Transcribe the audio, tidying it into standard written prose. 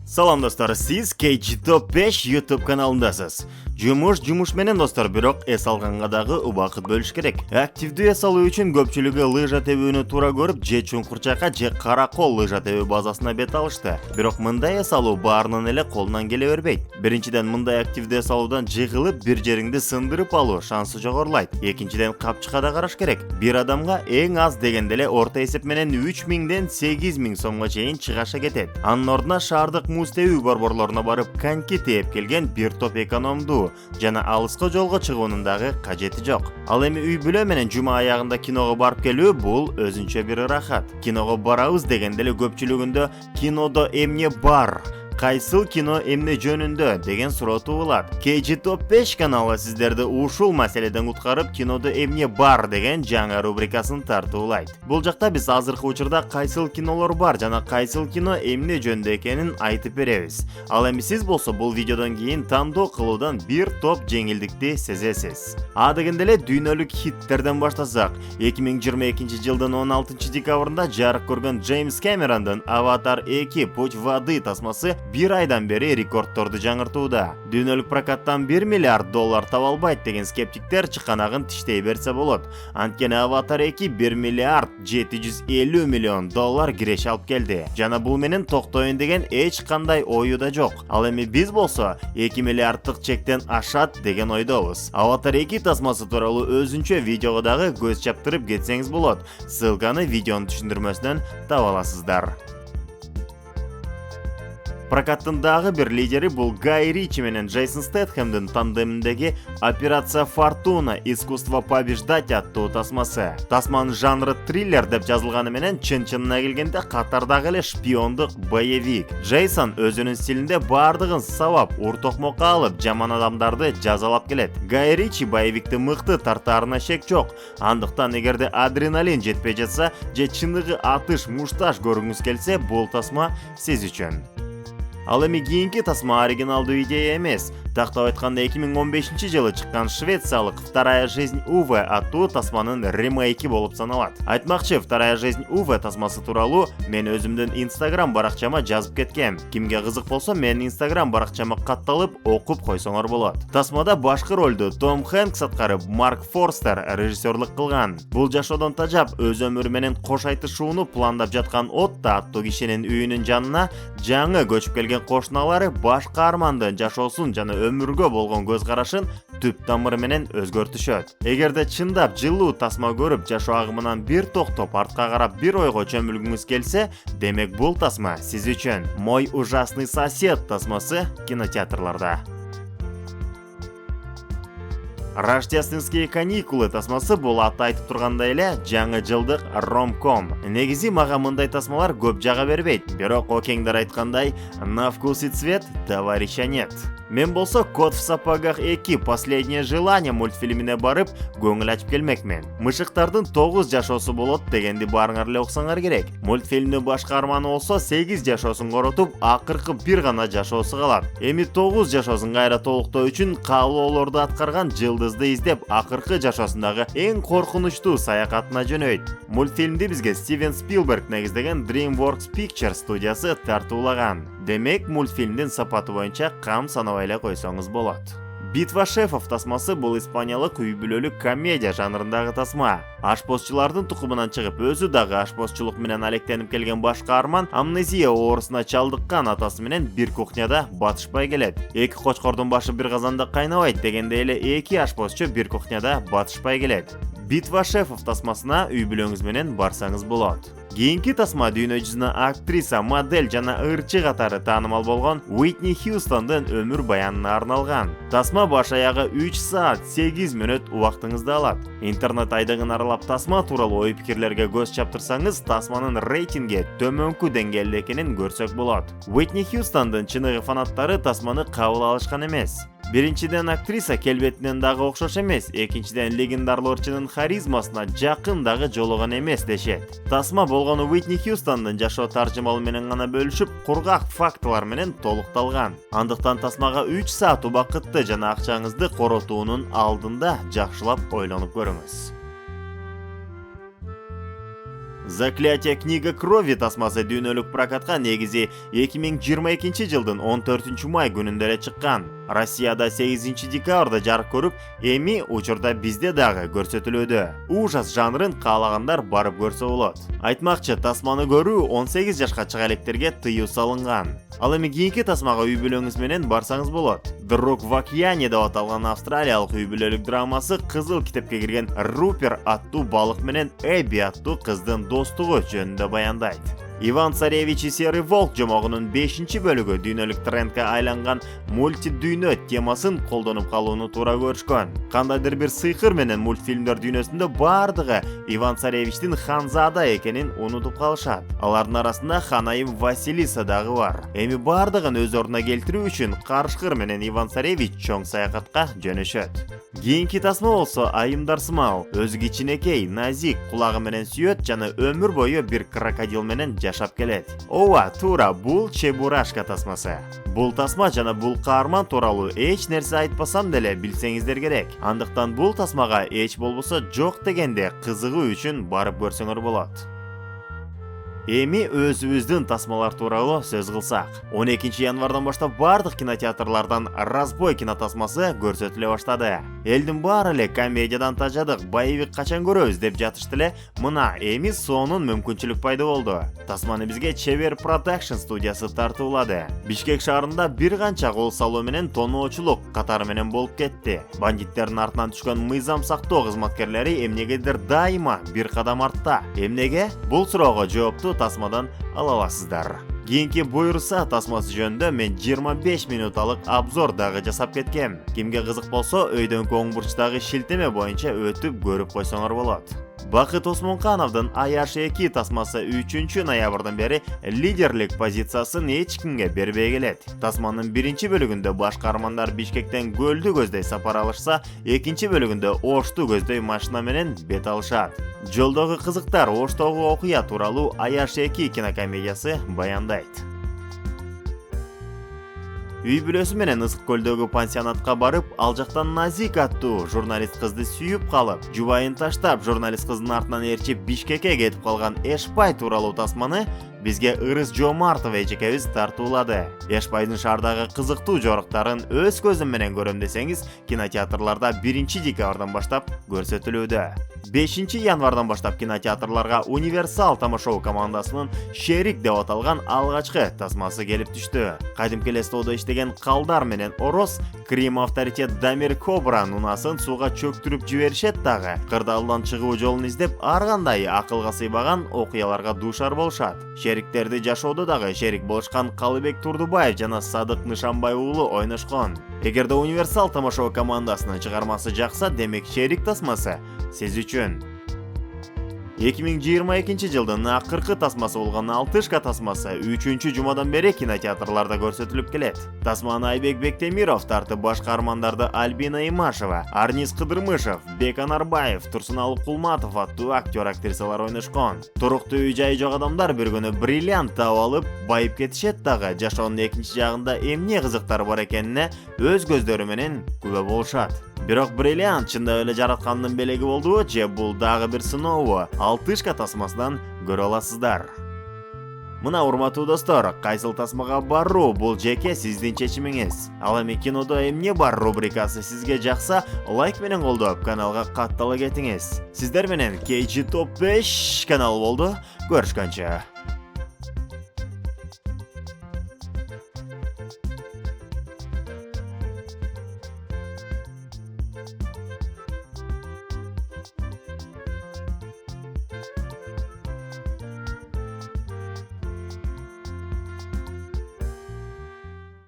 Салам достар, сиз KG Top 5 YouTube каналындасыз. Жумуш менен достар, бирок эс алганга дагы убакыт бөлүш керек. Активдүү эс алуу үчүн көпчүлүгү лыжа тебүүнү туура көрүп, же чуңкурчакка, же каракол лыжа тебүү базасына бет алышты. Бирок мындай эс алуу баарынан эле колунан келе бербейт. Биринчиден, мындай активдүү эс алуудан жыгылып, бир жериңди сындырып алуу шансы жогорулайт. Экинчиден, капчыкка караш керек. Бир адамга эң аз дегенде эле орто эсеп менен 3000ден 8000 сомго чейин чыгаша кетет. Анын ордуна шаардык муз тебүү борборлоруна барып коньки тээп келген бир топ экономдуу жана алыска жолго чыгуунун дагы кажети жок. Ал эми үй бүлө менен жума аягында киного барып келүү бул өзүнчө бир ырахат. Киного барабыз дегенде эле көпчүлүгүндө кинодо эмне бар, кайсыл кино эмне жөнүндө деген суроо туулат. KG Top 5 каналы сиздерди ушул маселеден уткарып, кинодо эмне бар деген жаңы рубрикасын тартуулайт. Бул жакта биз азыркы учурда кайсыл кинолор бар жана кайсыл кино эмне жөнүндө экенин айтып беребиз. Ал эми сиз болсо бул видеодон кийин тандоо кылуудан бир топ жеңилдикти сезесиз. Дегенде эле дүйнөлүк хиттерден баштасак, 2022 жылдын 16 декабрында жарык көргөн Джеймс Кэмерондун Аватар 2 Путь воды тасмасы бир айдан бери рекордторду жаңыртууда. Дүйнөлүк прокаттан 1 миллиард доллар таба албайт деген скептиктер чыканагын тиштей берсе болот. Анткени Аватар 2 1 миллиард 750 миллион доллар киреш алып келди. Жана бул менен токтойн деген эч кандай ою да жок. Ал эми биз болсо 2 миллиарддык чектен ашат деген ойдобуз. Аватар 2 тасмасы тууралуу өзүнчө видеого дагы көз чаптырып кетсеңиз болот. Ссылканы видеонун түшүндүрмөсүнөн таба аласыздар. Прокаттын дагы бир лидери бул Гай Ричи менен Джейсон Стэтхэмдин тандеминдеги Операция Фортуна Искусство побеждать аттуу тасмасы. Тасманын жанры триллер деп жазылганы менен чын-чынына келгенде катардагы эле шпиондук боевик. Джейсон өзүнүн стилинде бардыгын сабап, уртокмокко алып, жаман адамдарды жазалап келет. Гай Ричи боевикти мыкты тартаарына шек жок. Андыктан эгерде адреналин жетпей жатса, же чыныгы атыш, мушташ көргүңүз келсе, бул тасма сиз үчүн. Ал эми кийинки тасма оригиналдуу идея эмес. Тактап айтканда 2015 жылы чыккан швециялык Вторая жизнь Уве аттуу тасманын ремейки болуп саналат. Айтмакчы, Вторая жизнь Уве тасмасы тууралуу мен өзүмдүн Instagram баракчама жазып кеткем. Кимге кызык болсо, менин Instagram баракчама катталып окуп койсоңор болот. Тасмада башкы ролду Том Хэнкс аткарып, Марк Форстер режиссерлук кылган. Бул жашоодон тажап, өз өмүрү менен кош айтышууну пландап жаткан Отто аттуу кишинин үйүнүн жанына жаңы көчүп келген кошуналары баш каармандын жашоосун жана өмүргө болгон көз карашын түп тамыры менен өзгөртүшөт. Эгерде чындап жылуу тасма көрүп, жашоо агымынан бир токтоп артка карап бир ойго чөмүлгүңүз келсе, демек бул тасма сиз үчүн. Мой ужасный сосед тасмасы кинотеатрларда. Рождественские каникулы тасмасы бул аты айтып тургандай эле жаңы жылдык ромком. Негизи мага мындай тасмалар көп жага бербейт, бирок океңдер айткандай, на вкус и цвет товарища нет. Мен болсо Кот в сапогах 2 Последнее желание мультфильмине барып, көңүл ачып келмекмен. Мышыктардын 9 жашоосу болот дегенди баарыңар эле уксаңар керек. Мультфильмдин баш каарманы болсо 8 жашоосун коротуп, акыркы бир гана жашоосу калат. Эми 9 жашоосун кайра толуктоо үчүн каалоолорду аткарган жылдызды издеп, акыркы жашоосундагы эң коркунучтуу саякатына жөнөйт. Мультфильмди бизге Стивен Спилберг негиздеген DreamWorks Pictures студиясы тартуулаган. Демек, мультфильмдин сапаты боюнча кам санабай эле койсоңуз болот. Битва шефов тасмасы бул испаниялык үй бүлөлүк комедия жанрындагы тасма. Ашпозчулардын тукумунан чыгып, өзү дагы ашпозчулук менен алектенип келген баш каарман амнезия оорусуна чалдыккан атасы менен бир кухняда батышпай келет. Эки кочкордун башы бир казанда кайнабайт дегенде эле эки ашпозчу бир кухняда батышпай келет. Битва шефов тасмасына үй бүлөңүз менен барсаңыз болот. Кийинки тасма дүйнө жүзүнө актриса, модель жана ырчы катары таанымал болгон Уитни Хьюстондун өмүр баянына арналган. Тасма баш аягы 3 саат 8 мүнөт убактыңызды алат. Интернет айдыгын аралап тасма тууралуу ой пикирлерге көз чаптырсаңыз, тасманын рейтинги төмөнкү деңгээлде экенин көрсөк болот. Уитни Хьюстондун чыныгы фанаттары тасманы кабыл алышкан эмес. Биринчиден, актриса келбетинен дагы окшош эмес, экинчиден, легендарлуу ырчынын харизмасына жакын дагы жолуган эмес дешет. Тасма болгону Уитни Хьюстондун жашоо таржымалы менен гана бөлүшүп, кургак фактылар менен толукталган. Андыктан тасмага 3 саат убакытты жана акчаңызды коротуунун алдында жакшылап ойлонуп көрүңүз. Заклятие книга крови тасмасы дүйнөлүк прокатка негизи 2022-жылдын 14-май күнүндө эле чыккан. Россияда 8-декабрда жарык көрүп, эми учурда бизде дагы көрсөтүлүүдө. Ужас жанрын каалагандар барып көрсө болот. Айтмакчы, тасманы көрүү 18 жашка чыга электерге тыюу салынган. Ал эми кийинки тасмага үй бүлөңүз менен барсаңыз болот. The Rock в океане деп аталган австралиялык үй бүлөлүк драмасы кызыл китепке кирген Рупер аттуу балык менен Эбби аттуу кыздын достугу жөнүндө баяндайт. Иван Царевич и Серый волк жомогунун 5-бөлүгү дүйнөлүк трендке айланган мультидүйнө темасын колдонуп калууну туура көрүшкөн. Кандайдыр бир сыйкыр менен мультфильмдер дүйнөсүндө бардыгы Иван Царевичтин ханзада экенин унутуп калышат. Алардын арасында ханайым Василиса дагы бар. Эми бардыгын өз ордуна келтирүү үчүн Карышкыр менен Иван Царевич чоң саякатка жөнөшөт. Кийинки тасма болсо айымдар сымал, өзү кичинекей, назик, кулагы менен сүйөт жана өмүр бою бир крокодил менен жашап келет. Ооба, туура, бул Чебурашка тасмасы. Бул тасма жана бул каарман тууралуу эч нерсе айтпасам деле билсеңиздер керек. Андыктан бул тасмага эч болбосо жок дегенде кызыгуу үчүн барып көрсөңөр болот. Эми өзүбүздүн тасмалар тууралуу сөз кылсак. 12 январдан баштап бардык кинотеатрлардан Разбой кинотасмасы көрсөтүлө баштады. Элдин баары эле комедиядан тажадык, боевик качан көрөбүз деп жатышты эле. Мына эми сонун мүмкүнчүлүк пайда болду. Тасманы бизге Чебер Production студиясы тартуулады. Бишкек шаарында бир канча кол салуу менен тоноочулук катары менен болуп кетти. Бандиттердин артынан түшкөн мыйзам сактоо кызматкерлери эмнегедир дайыма бир кадам артта. Эмнеге? Бул суроого жоопту тасмадан ала аласыздар. Кийинки буйруса тасмасы жөнүндө мен 25 минуталык обзор дагы жасап кеткем. Кимге кызык болсо, өйдөн оң бурчтагы шилтеме боюнча өтүп көрүп койсоңор болот. Бакыт Осмонкановдун Аяш 2 тасмасы 3-ноябрдан бери лидерлик позициясын эч кимге бербей келет. Тасманын 1-бөлүгүндө баш каармандар Бишкектен көлдү көздөй сапар алышса, 2-бөлүгүндө Ошту көздөй машина менен бет алышат. Жолдогу кызыктар Оштогу окуя тууралуу Аяш 2 кинокомедиясы баяндайт. Үй бүлөсү менен Ысык көлдөгү пансионатка барып, ал жактан Назик аттуу журналист кызды сүйүп калып, жубайын таштап, журналист кыздын артынан ээрчип Бишкекке кетип калган Эшпай тууралуу тасманы бизге Ырыс Жомартов эжекебиз тартуулады. Эшпайдын шаардагы кызыктуу жоруктарын өз көзүм менен көрөм десеңиз, кинотеатрларда 1-декабрдан баштап көрсөтүлүүдө. 5-январдан баштап кинотеатрларга Универсал тамашоо командасынын Шерик деп аталган алгачкы тасмасы келип түштү. Кадимки Лестодо иштеген Калдар менен Ороз Крим авторитет Дамир Кобран унасын сууга чөктүрүп жиберишет дагы. Кырдаалдан чыгуу жолун издеп, ар кандай акылга сыйбаган окуяларга дуушар болушат. Шериктерди жашоодо дагы шерик болушкан Калыбек Турдубаев жана Садык Нышанбай уулу ойношкон. Эгерде Универсал тамашоо командасынын чыгармасы жакса, демек Шерик тасмасы сиз үчүн. 2022-жылдын акыркы тасмасы болгон Алтышка тасмасы 3-жумадан бери кинотеатрларда көрсөтүлүп келет. Тасманы Айбек Бектемиров тартып, баш каармандарды Альбина Имашева, Арнис Кыдырмышев, Бекан Арбаев, Турсуналы Кулматов аттуу актер-актрисалар ойношкон. Туруктуу үй-жайы жок адамдар бир күнү бриллиант таап алып, байып кетишет дагы. Жашоонун экинчи жагында эмне кызыктар бар экенине өз көздөрү менен күбө болушат. Бирок бриллиант чындап эле жараткандын белеги болдубу, же бул дагы бир сынообу? Алтышка тасмасынан көрө аласыздар. Мына урматтуу достор, кайсыл тасмага баруу бул жеке сиздин чечимиңиз. Ал эми кинодо эмне бар рубрикасы сизге жакса, лайк менен колдоп, каналга каттала кетиңиз. Сиздер менен KG Top 5 каналы болду. Көрүшкөнчө.